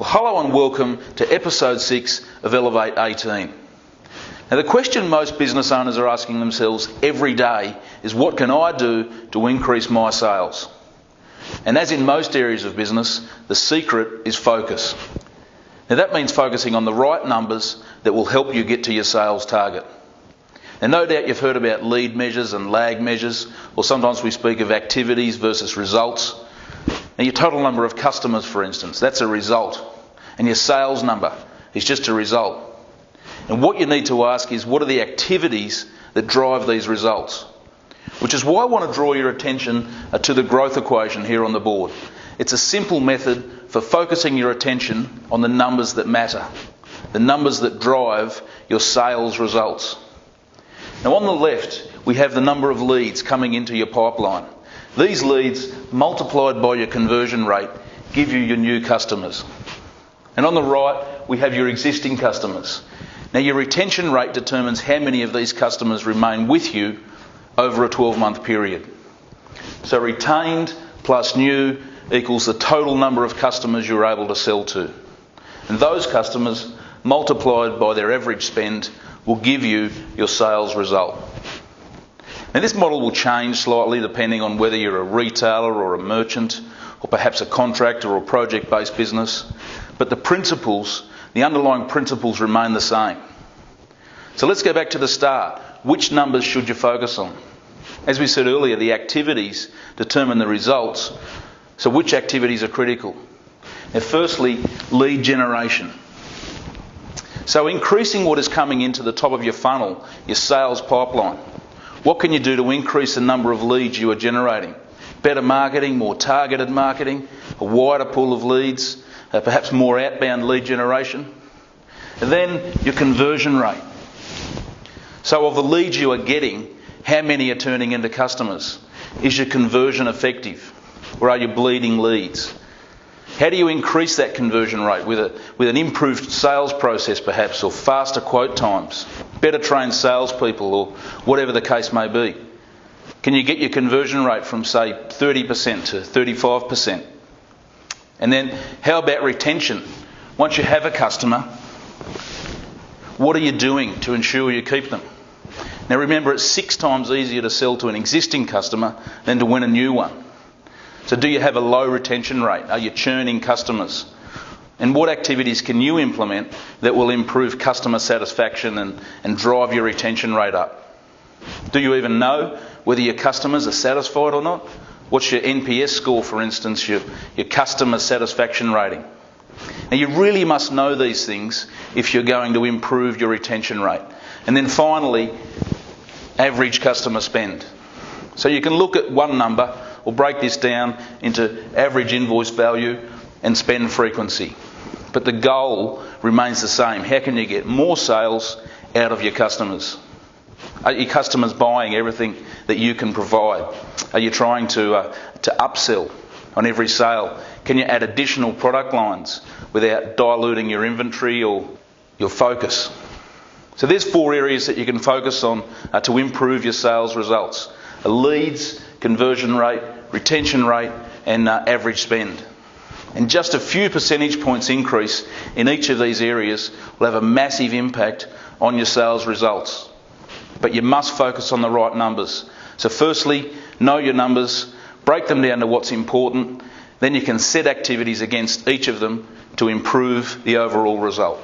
Well, hello and welcome to episode 6 of Elevate18. Now, the question most business owners are asking themselves every day is, what can I do to increase my sales? And as in most areas of business, the secret is focus. Now, that means focusing on the right numbers that will help you get to your sales target. Now, no doubt you've heard about lead measures and lag measures, or sometimes we speak of activities versus results. Now, your total number of customers, for instance, that's a result. And your sales number is just a result. And what you need to ask is, what are the activities that drive these results? Which is why I want to draw your attention to the growth equation here on the board. It's a simple method for focusing your attention on the numbers that matter, the numbers that drive your sales results. Now, on the left, we have the number of leads coming into your pipeline. These leads, multiplied by your conversion rate, give you your new customers. And on the right, we have your existing customers. Now, your retention rate determines how many of these customers remain with you over a 12-month period. So retained plus new equals the total number of customers you're able to sell to. And those customers, multiplied by their average spend, will give you your sales result. Now, this model will change slightly depending on whether you're a retailer or a merchant, or perhaps a contractor or project-based business. But the principles, the underlying principles, remain the same. So let's go back to the start. Which numbers should you focus on? As we said earlier, the activities determine the results. So which activities are critical? Now, firstly, lead generation. So increasing what is coming into the top of your funnel, your sales pipeline. What can you do to increase the number of leads you are generating? Better marketing, more targeted marketing, a wider pool of leads, perhaps more outbound lead generation. And then your conversion rate. So of the leads you are getting, how many are turning into customers? Is your conversion effective? Or are you bleeding leads? How do you increase that conversion rate? With an improved sales process perhaps, or faster quote times, better trained salespeople, or whatever the case may be. Can you get your conversion rate from, say, 30% to 35%? And then how about retention? Once you have a customer, what are you doing to ensure you keep them? Now remember, it's 6 times easier to sell to an existing customer than to win a new one. So do you have a low retention rate? Are you churning customers? And what activities can you implement that will improve customer satisfaction and drive your retention rate up? Do you even know whether your customers are satisfied or not? What's your NPS score, for instance, your customer satisfaction rating? Now, you really must know these things if you're going to improve your retention rate. And then finally, average customer spend. So you can look at one number or break this down into average invoice value and spend frequency. But the goal remains the same. How can you get more sales out of your customers? Are your customers buying everything that you can provide? Are you trying to upsell on every sale? Can you add additional product lines without diluting your inventory or your focus? So there's 4 areas that you can focus on to improve your sales results. Leads, conversion rate, retention rate, and average spend. And just a few percentage points increase in each of these areas will have a massive impact on your sales results. But you must focus on the right numbers. So firstly, know your numbers, break them down to what's important, then you can set activities against each of them to improve the overall result.